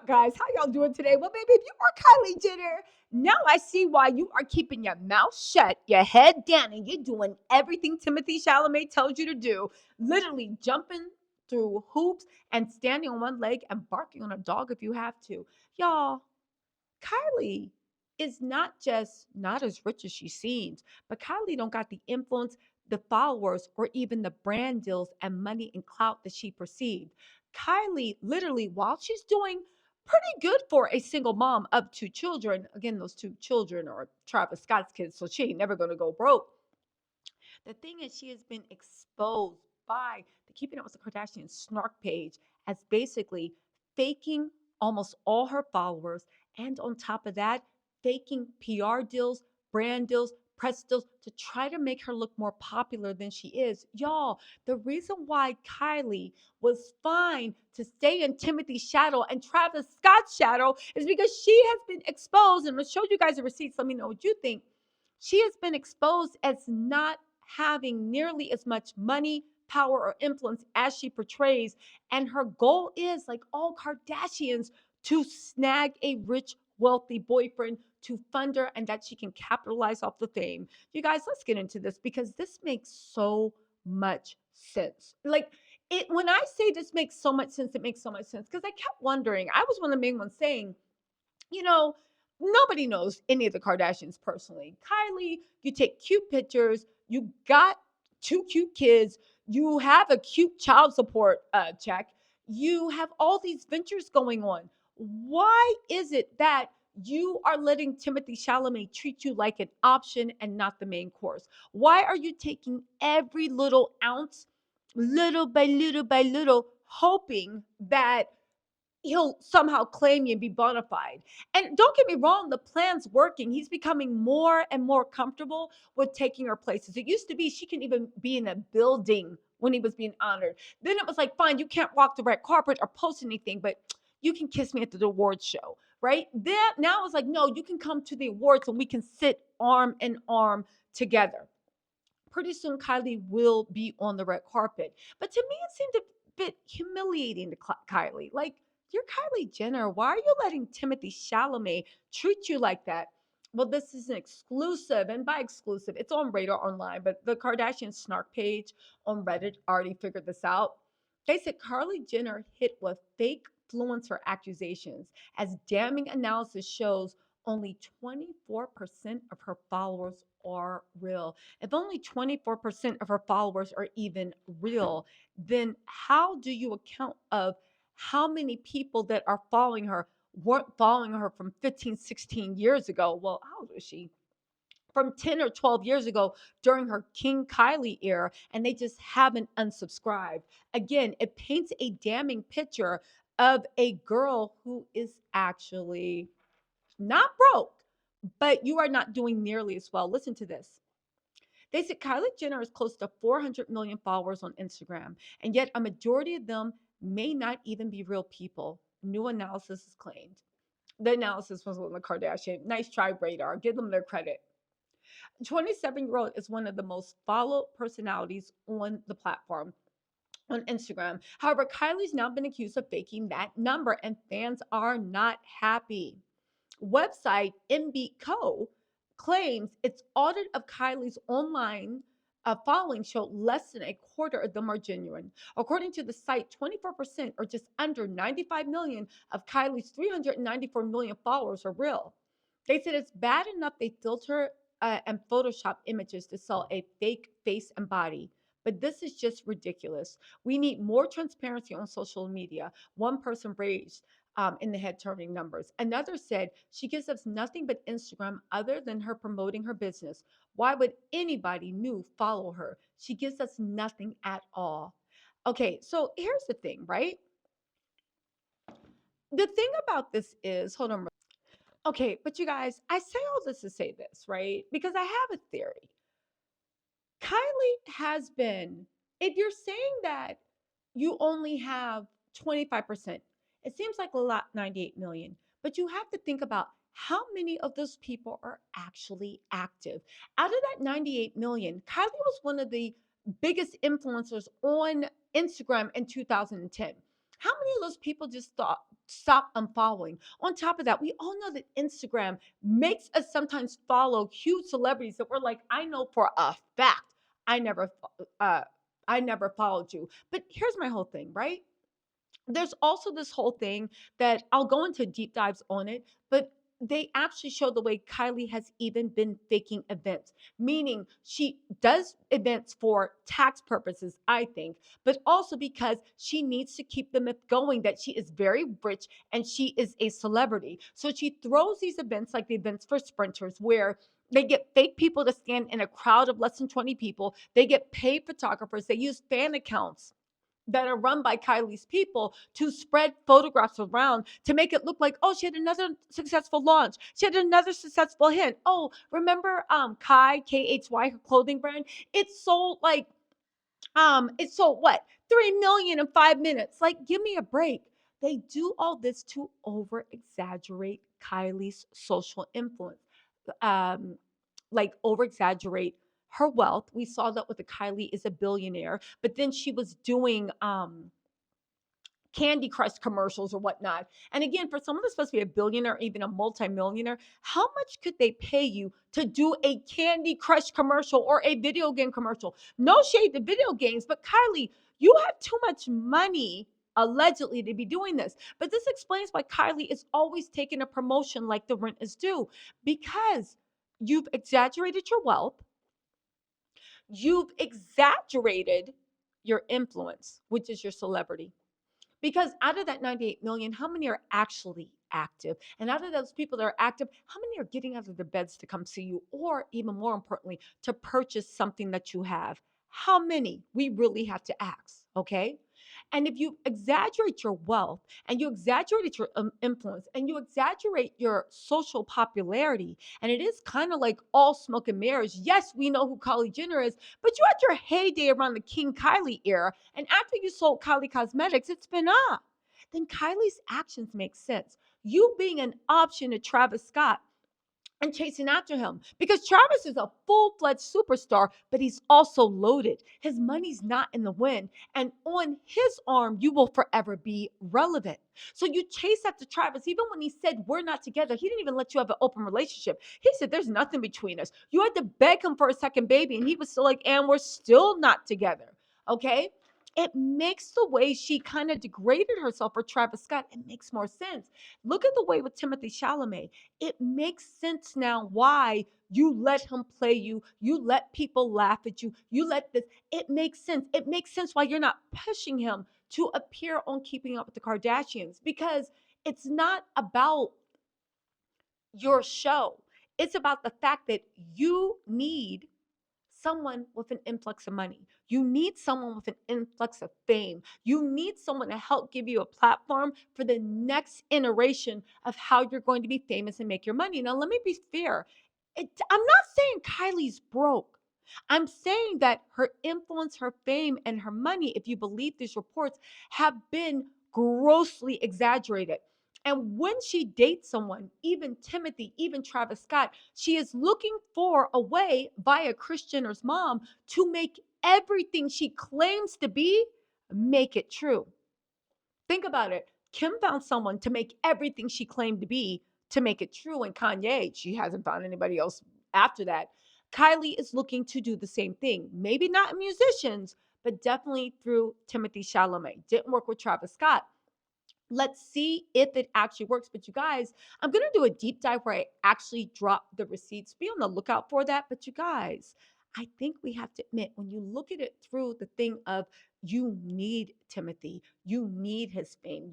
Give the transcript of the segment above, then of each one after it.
up, guys? How y'all doing today? Well, baby, if you are Kylie Jenner, now I see why you are keeping your mouth shut, your head down, and you're doing everything Timothee Chalamet tells you to do. Literally jumping through hoops and standing on one leg and barking on a dog if you have to. Y'all, Kylie is not just not as rich as she seems, but Kylie don't got the influence, the followers, or even the brand deals and money and clout that she perceived. Kylie, literally, while she's doing pretty good for a single mom of two children, again, those two children are Travis Scott's kids, so she ain't never gonna go broke. The thing is, she has been exposed by the Keeping Up with the Kardashians snark page as basically faking almost all her followers. And on top of that, faking PR deals, brand deals, press deals to try to make her look more popular than she is. Y'all, the reason why Kylie was fine to stay in Timothy's shadow and Travis Scott's shadow is because she has been exposed. And I'm going to show you guys the receipts. Let me know what you think. She has been exposed as not having nearly as much money, power, or influence as she portrays. And her goal is, like all Kardashians, to snag a rich, wealthy boyfriend to fund her and that she can capitalize off the fame. You guys, let's get into this because this makes so much sense. Like, it when I say this makes so much sense, it makes so much sense because I kept wondering. I was one of the main ones saying, you know, nobody knows any of the Kardashians personally. Kylie, you take cute pictures, you got two cute kids, you have a cute child support check, you have all these ventures going on. Why is it that you are letting Timothée Chalamet treat you like an option and not the main course? Why are you taking every little ounce, little by little by little, hoping that he'll somehow claim you and be bona fide? And don't get me wrong, the plan's working. He's becoming more and more comfortable with taking her places. It used to be she couldn't even be in a building when he was being honored. Then it was like, fine, you can't walk the red carpet or post anything, but you can kiss me at the awards show, right? Then now it's like, no, you can come to the awards and we can sit arm in arm together. Pretty soon Kylie will be on the red carpet. But to me, it seemed a bit humiliating to Kylie. Like, you're Kylie Jenner. Why are you letting Timothée Chalamet treat you like that? Well, this is an exclusive, and by exclusive, it's on Radar Online, but the Kardashian snark page on Reddit already figured this out. They said Kylie Jenner hit with fake influencer accusations as damning analysis shows only 24% of her followers are real. If only 24% of her followers are even real, then how do you account of how many people that are following her weren't following her from 15, 16 years ago? Well, how old was she? From 10 or 12 years ago during her King Kylie era, and they just haven't unsubscribed. Again, it paints a damning picture of a girl who is actually not broke, but you are not doing nearly as well. Listen to this. They said Kylie Jenner has close to 400 million followers on Instagram, and yet a majority of them may not even be real people. New analysis has claimed. The analysis was on the Kardashian. Nice try, Radar. Give them their credit. 27-year-old is one of the most followed personalities on the platform on Instagram. However, Kylie's now been accused of faking that number, and fans are not happy. Website MBCO claims its audit of Kylie's online following showed less than a quarter of them are genuine. According to the site, 24%, or just under 95 million, of Kylie's 394 million followers are real. They said it's bad enough they filter and Photoshop images to sell a fake face and body. But this is just ridiculous. We need more transparency on social media. One person raised in the head turning numbers. Another said she gives us nothing but Instagram other than her promoting her business. Why would anybody new follow her? She gives us nothing at all. Okay, so here's the thing, right? The thing about this is, hold on. Okay, but you guys, I say all this to say this, right? Because I have a theory. Kylie has been, if you're saying that you only have 25%, it seems like a lot, 98 million, but you have to think about how many of those people are actually active. Out of that 98 million, Kylie was one of the biggest influencers on Instagram in 2010. How many of those people just thought stop unfollowing. On top of that, we all know that Instagram makes us sometimes follow huge celebrities that we're like, I know for a fact I never uh I never followed you. But here's my whole thing, right? There's also this whole thing that I'll go into deep dives on it, but they actually show the way Kylie has even been faking events, meaning she does events for tax purposes, I think, but also because she needs to keep the myth going that she is very rich and she is a celebrity. So she throws these events like the events for sprinters where they get fake people to stand in a crowd of less than 20 people. They get paid photographers. They use fan accounts that are run by Kylie's people to spread photographs around to make it look like, oh, she had another successful launch. She had another successful hit. Oh, remember Khy, her clothing brand? It sold like it sold what? 3 million in 5 minutes. Like, give me a break. They do all this to over exaggerate Kylie's social influence. Um, like over exaggerate her wealth. We saw that with the Kylie is a billionaire, but then she was doing Candy Crush commercials or whatnot. And again, for someone that's supposed to be a billionaire, or even a multimillionaire, how much could they pay you to do a Candy Crush commercial or a video game commercial? No shade to video games, but Kylie, you have too much money allegedly to be doing this. But this explains why Kylie is always taking a promotion like the rent is due, because you've exaggerated your wealth, you've exaggerated your influence, which is your celebrity. Because out of that 98 million, how many are actually active? And out of those people that are active, how many are getting out of their beds to come see you? Or even more importantly, to purchase something that you have? How many? We really have to ask, okay? And if you exaggerate your wealth and you exaggerate your influence and you exaggerate your social popularity, and it is kind of like all smoke and mirrors. Yes, we know who Kylie Jenner is, but you had your heyday around the King Kylie era. And after you sold Kylie Cosmetics, it's been up. Then Kylie's actions make sense. You being an option to Travis Scott and chasing after him because Travis is a full-fledged superstar, but he's also loaded. His money's not in the wind, and on his arm, you will forever be relevant. So you chase after Travis, even when he said we're not together. He didn't even let you have an open relationship. He said there's nothing between us. You had to beg him for a second baby, and he was still like, and we're still not together. Okay. It makes the way she kind of degraded herself for Travis Scott. It makes more sense. Look at the way with Timothee Chalamet. It makes sense now why you let him play you. You let people laugh at you. You let this. It makes sense. It makes sense why you're not pushing him to appear on Keeping Up with the Kardashians because it's not about your show. It's about the fact that you need someone with an influx of money. You need someone with an influx of fame. You need someone to help give you a platform for the next iteration of how you're going to be famous and make your money. Now, let me be fair. I'm not saying Kylie's broke. I'm saying that her influence, her fame, and her money, if you believe these reports, have been grossly exaggerated. And when she dates someone, even Timothee, even Travis Scott, she is looking for a way via Kris Jenner's mom to make everything she claims to be make it true. Think about it. Kim found someone to make everything she claimed to be to make it true. And Kanye, she hasn't found anybody else after that. Kylie is looking to do the same thing. Maybe not musicians, but definitely through Timothée Chalamet. Didn't work with Travis Scott. Let's see if it actually works. But you guys, I'm going to do a deep dive where I actually drop the receipts. Be on the lookout for that. But you guys, I think we have to admit, when you look at it through the thing of you need Timothy, you need his fame,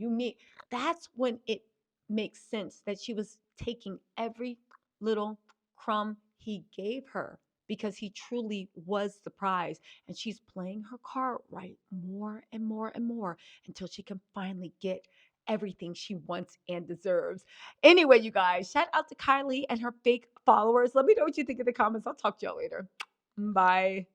that's when it makes sense that she was taking every little crumb he gave her because he truly was the prize. And she's playing her card right more and more and more until she can finally get everything she wants and deserves. Anyway, you guys, shout out to Kylie and her fake followers. Let me know what you think in the comments. I'll talk to y'all later. Bye.